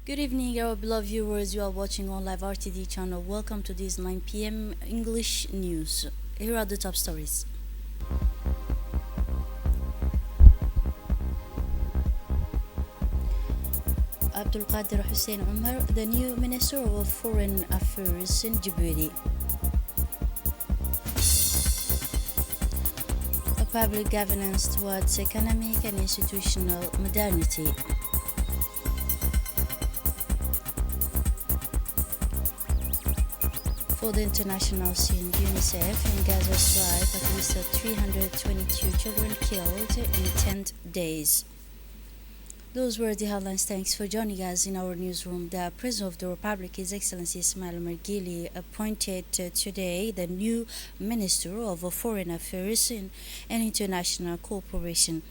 Good evening, our beloved viewers. You are watching on Live RTD channel. Welcome to this 9 p.m. English news. Here are the top stories. Abdul Qadir Hussein Umar, the new Minister of Foreign Affairs in Djibouti. A public governance towards economic and institutional modernity. For the international scene, UNICEF in Gaza strike at least 322 children killed in 10 days. Those were the headlines. Thanks for joining us in our newsroom. The President of the Republic, His Excellency Ismail Margili, appointed today the new Minister of Foreign Affairs and International Cooperation.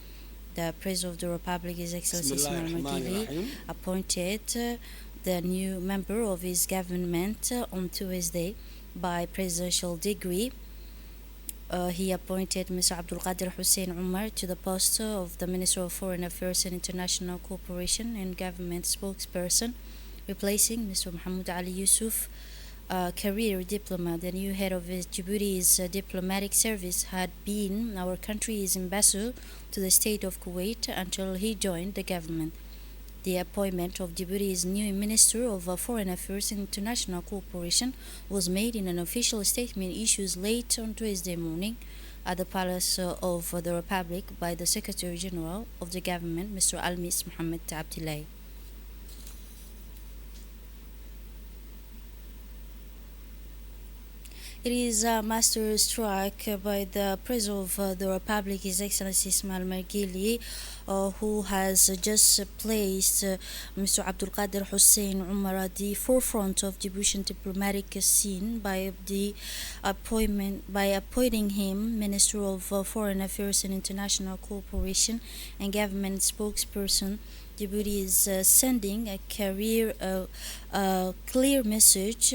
The President of the Republic, His Excellency Ismail Margili, appointed the new member of his government on Tuesday by presidential decree. He appointed Mr. Abdul Qadir Hussein Umar to the post of the Minister of Foreign Affairs and International Cooperation and Government spokesperson, replacing Mr. Mohammed Ali Yusuf, a career diplomat. The new head of Djibouti's diplomatic service had been our country's ambassador to the state of Kuwait until he joined the government. The appointment of Djibouti's new Minister of Foreign Affairs and International Cooperation was made in an official statement issued late on Tuesday morning at the Palace of the Republic by the Secretary General of the government, Mr. Almis Mohamed Abdullahi. It is a master stroke by the President of the Republic, His Excellency Ismail Margili, who has just placed Mr. Abdul Qadir Hussein Umar at the forefront of Djiboutian diplomatic scene by appointing him Minister of Foreign Affairs and International Cooperation and Government spokesperson. Djibouti is sending a clear message,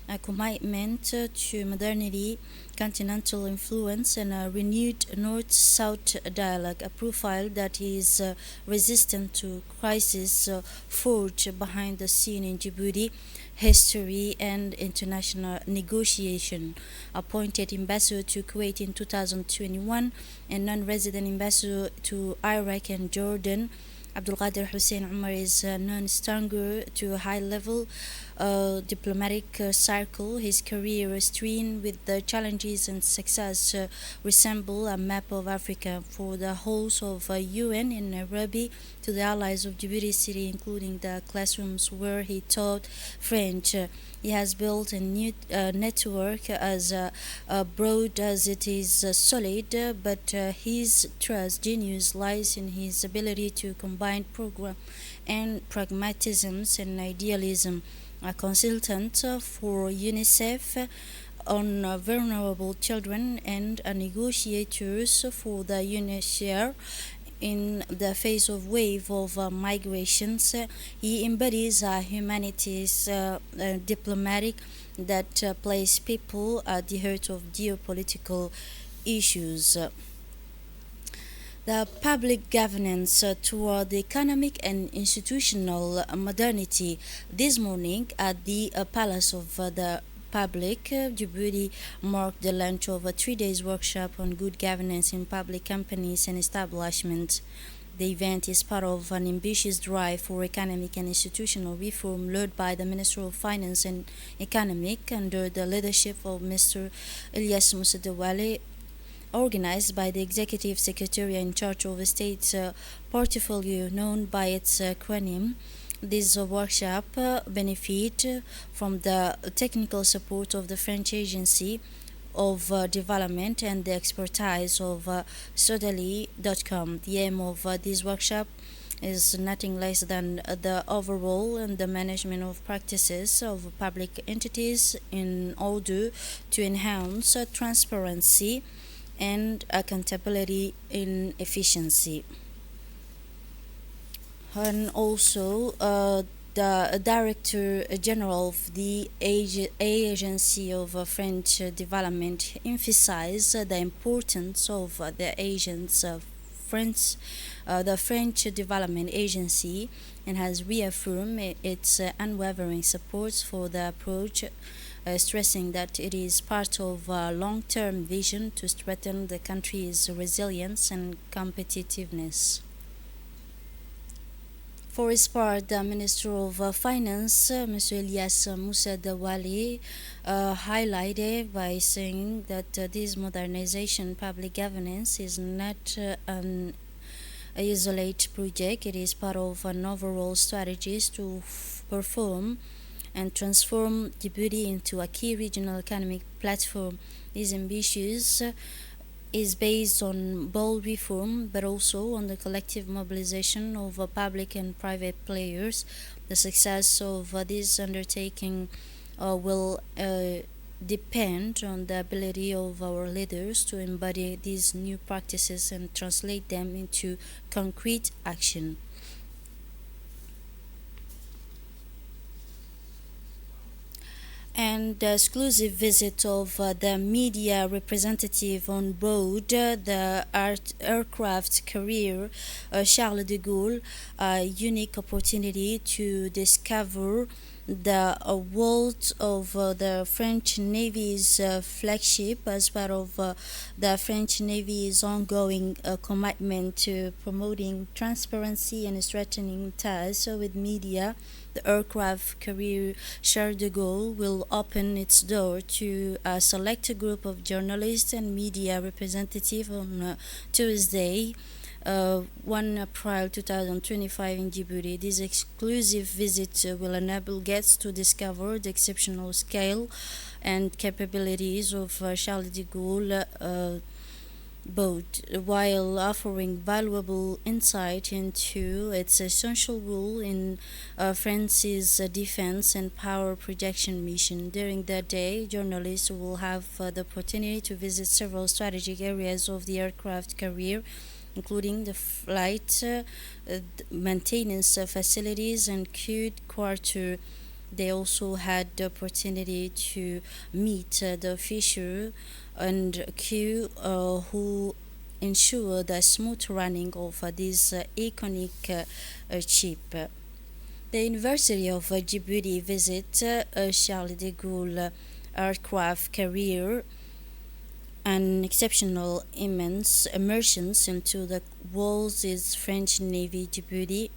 a commitment to modernity, continental influence, and a renewed North-South dialogue, a profile that is resistant to crisis forged behind the scene in Djibouti history and international negotiation. Appointed ambassador to Kuwait in 2021 and non-resident ambassador to Iraq and Jordan, Abdul Qadir Hussein Umar is known stronger to a high-level diplomatic circle. His career, strewn with the challenges and success, resemble a map of Africa for the halls of UN in Nairobi to the allies of Djibouti City, including the classrooms where he taught French. He has built a new network as broad as it is solid, but his trust genius lies in his ability to combine program and pragmatism and idealism. A consultant for UNICEF on vulnerable children and a negotiator for the UNHCR in the face of wave of migrations. He embodies a humanities diplomatic that places people at the heart of geopolitical issues. The public governance toward the economic and institutional modernity. This morning at the Palace of the Public, Djibouti marked the launch of a 3 days workshop on good governance in public companies and establishments. The event is part of an ambitious drive for economic and institutional reform led by the Minister of Finance and Economic under the leadership of Mr. Ilyas Musadawale, organized by the Executive Secretary in charge of the State's portfolio known by its acronym. This workshop benefit from the technical support of the French Agency of Development and the expertise of Sodali.com. The aim of this workshop is nothing less than the overall and the management of practices of public entities in order to enhance transparency and accountability in efficiency. And also the Director General of the Agency of French Development emphasized the importance of the agents the French Development Agency, and has reaffirmed its unwavering support for the approach, stressing that it is part of a long-term vision to strengthen the country's resilience and competitiveness. For his part, the Minister of Finance, Mr. Elias Moussa Dawali, highlighted by saying that this modernization public governance is not an isolated project. It is part of an overall strategy to perform and transform Djibouti into a key regional economic platform. This ambitious is based on bold reform, but also on the collective mobilization of public and private players. The success of this undertaking will depend on the ability of our leaders to embody these new practices and translate them into concrete action. And the exclusive visit of the media representative on board the aircraft carrier Charles de Gaulle, a unique opportunity to discover the world of the French Navy's flagship as part of the French Navy's ongoing commitment to promoting transparency and strengthening ties with media. The aircraft carrier Charles de Gaulle will open its door to a select group of journalists and media representatives on Tuesday, 1 April 2025 in Djibouti. This exclusive visit will enable guests to discover the exceptional scale and capabilities of Charles de Gaulle boat, while offering valuable insight into its essential role in France's defense and power projection mission. During the day, journalists will have the opportunity to visit several strategic areas of the aircraft carrier, including the flight maintenance facilities and crew quarter. They also had the opportunity to meet the official and crew who ensure the smooth running of this iconic ship. The University of Djibouti visit Charles de Gaulle aircraft carrier, an exceptional immense immersions into the world's French Navy Djibouti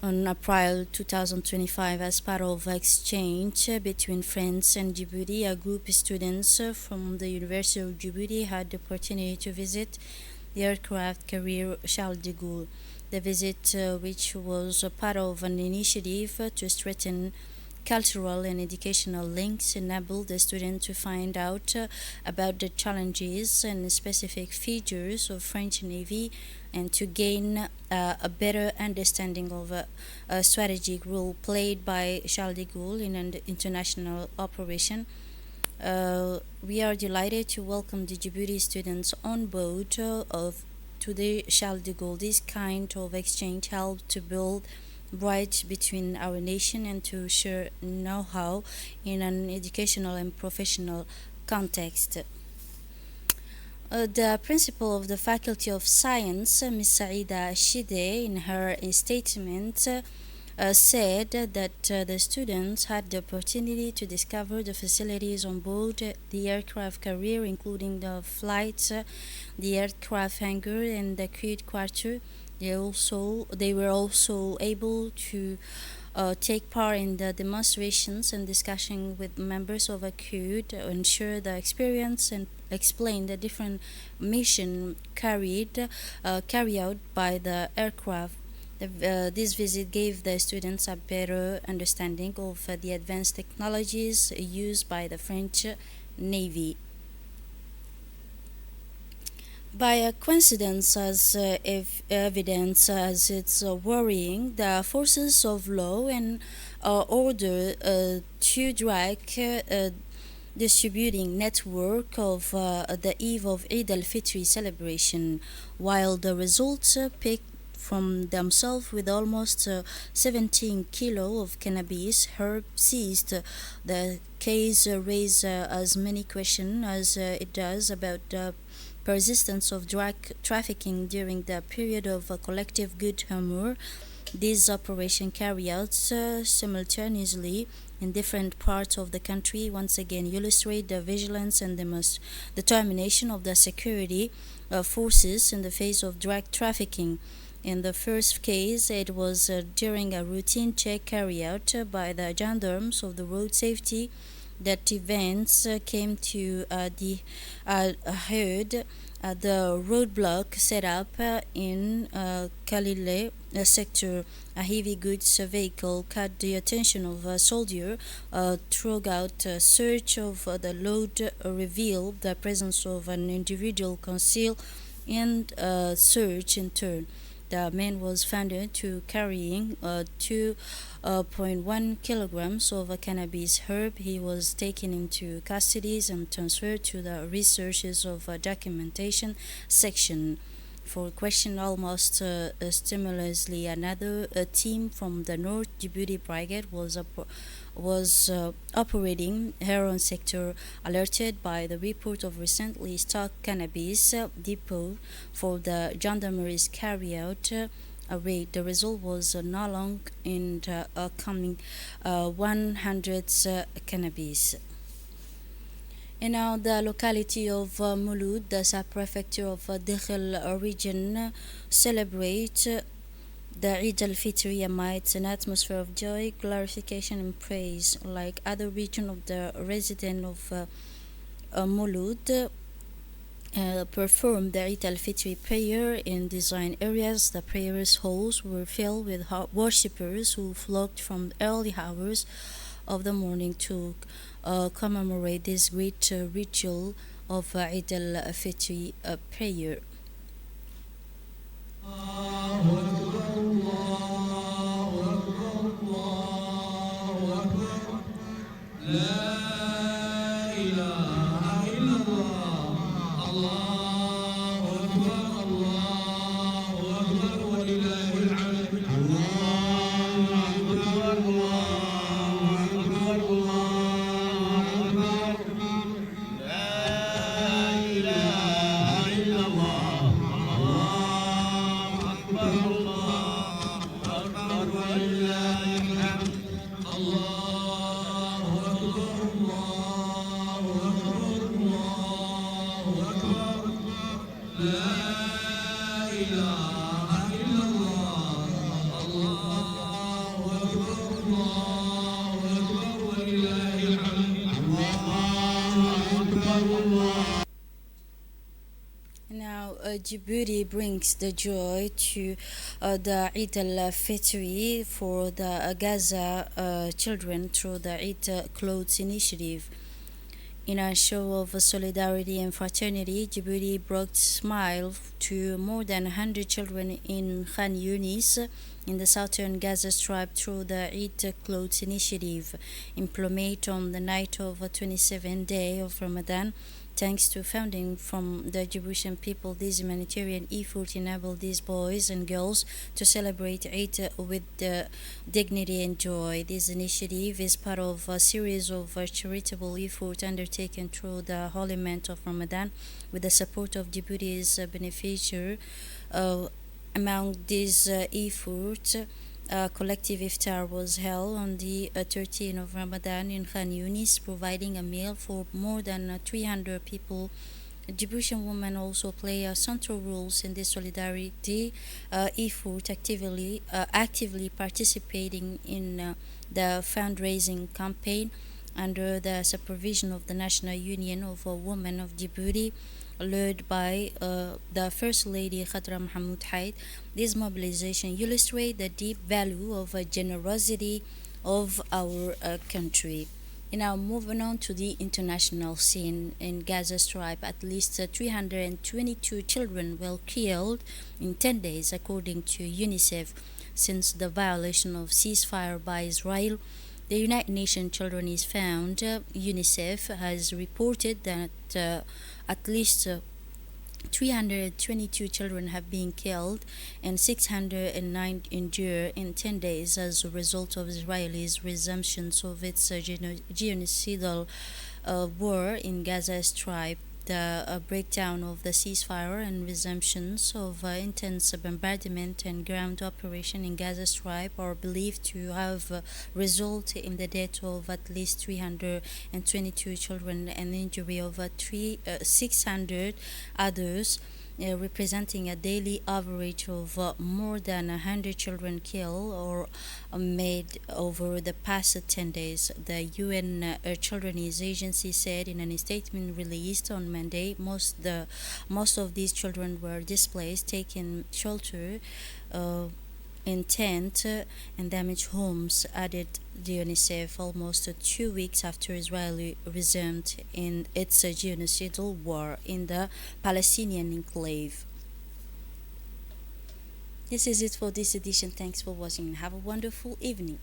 on April 2025 as part of exchange between France and Djibouti. A group of students from the University of Djibouti had the opportunity to visit the aircraft carrier Charles de Gaulle. The visit, which was a part of an initiative to strengthen cultural and educational links, enabled the students to find out about the challenges and specific features of French Navy and to gain a better understanding of a strategic role played by Charles de Gaulle in an international operation. We are delighted to welcome the Djibouti students on board of today Charles de Gaulle. This kind of exchange helped to build bridge between our nation and to share know-how in an educational and professional context. The principal of the Faculty of Science, Ms. Saida Shide, in her statement, said that the students had the opportunity to discover the facilities on board the aircraft carrier, including the flights, the aircraft hangar, and the crew quarter. They were also able to take part in the demonstrations and discussion with members of a crew to ensure the experience and explain the different mission carried out by the aircraft. This visit gave the students a better understanding of the advanced technologies used by the French Navy. By a coincidence as evidence as it's worrying, the forces of law and order to drag distributing network of the eve of Eid al-Fitr celebration, while the results picked from themselves with almost 17 kilo of cannabis herb seized. The case raises as many questions as it does about the persistence of drug trafficking during the period of collective good humor. These operations carry out simultaneously in different parts of the country once again illustrate the vigilance and the determination of the security forces in the face of drug trafficking. In the first case, it was during a routine check carried out by the gendarmes of the road safety that events came to the heard. The roadblock set up in Kalile sector, a heavy goods vehicle caught the attention of a soldier. Throughout a search of the load revealed the presence of an individual concealed and search in turn. The man was found to carrying 2.1 kilograms of cannabis herb. He was taken into custody and transferred to the researches of documentation section for question almost stimulously. Another team from the North Djibouti Brigade was operating heroin sector, alerted by the report of recently stocked cannabis depot for the gendarmeries carry out a raid. The result was no long in the coming 100 cannabis. And now the locality of Mouloud, the sub-prefecture of Dekhel region, celebrate the Eid al-Fitr amidst an atmosphere of joy, glorification, and praise. Like other regions of the resident of Mouloud, performed the Eid al-Fitr prayer in design areas. The prayer halls were filled with worshippers who flocked from early hours of the morning to commemorate this great ritual of Eid al-Fitr prayer. Now, Djibouti brings the joy to the Eid al-Fitr for the Gaza children through the Eid Clothes Initiative. In a show of solidarity and fraternity, Djibouti brought smile to more than 100 children in Khan Yunis in the southern Gaza Strip through the Eid Clothes Initiative, implemented on the night of the 27th day of Ramadan. Thanks to funding from the Djiboutian people, this humanitarian effort enabled these boys and girls to celebrate Eid with dignity and joy. This initiative is part of a series of charitable efforts undertaken through the holy month of Ramadan with the support of Djibouti's beneficiaries. Among these efforts, a collective iftar was held on the 13th of Ramadan in Khan Yunis, providing a meal for more than 300 people. Djiboutian women also play a central role in this solidarity effort, actively participating in the fundraising campaign under the supervision of the National Union of Women of Djibouti, led by the First Lady Khadra Mohammed Haid. This mobilization illustrates the deep value of generosity of our country. Now, moving on to the international scene in Gaza Strip, at least 322 children were killed in 10 days, according to UNICEF, since the violation of ceasefire by Israel. The United Nations Children Fund, UNICEF, has reported that at least 322 children have been killed and 609 injured in 10 days as a result of Israel's resumption of its genocidal war in Gaza Strip. the breakdown of the ceasefire and resumptions of intense bombardment and ground operation in Gaza Strip are believed to have resulted in the death of at least 322 children and injury of 600 others, representing a daily average of more than 100 children killed or made over the past 10 days. The UN Children's Agency said in a statement released on Monday most of these children were displaced, taking shelter uh, in tent and damaged homes, added the UNICEF almost 2 weeks after Israel resumed in its genocidal war in the Palestinian enclave. This is it for this edition. Thanks for watching and have a wonderful evening.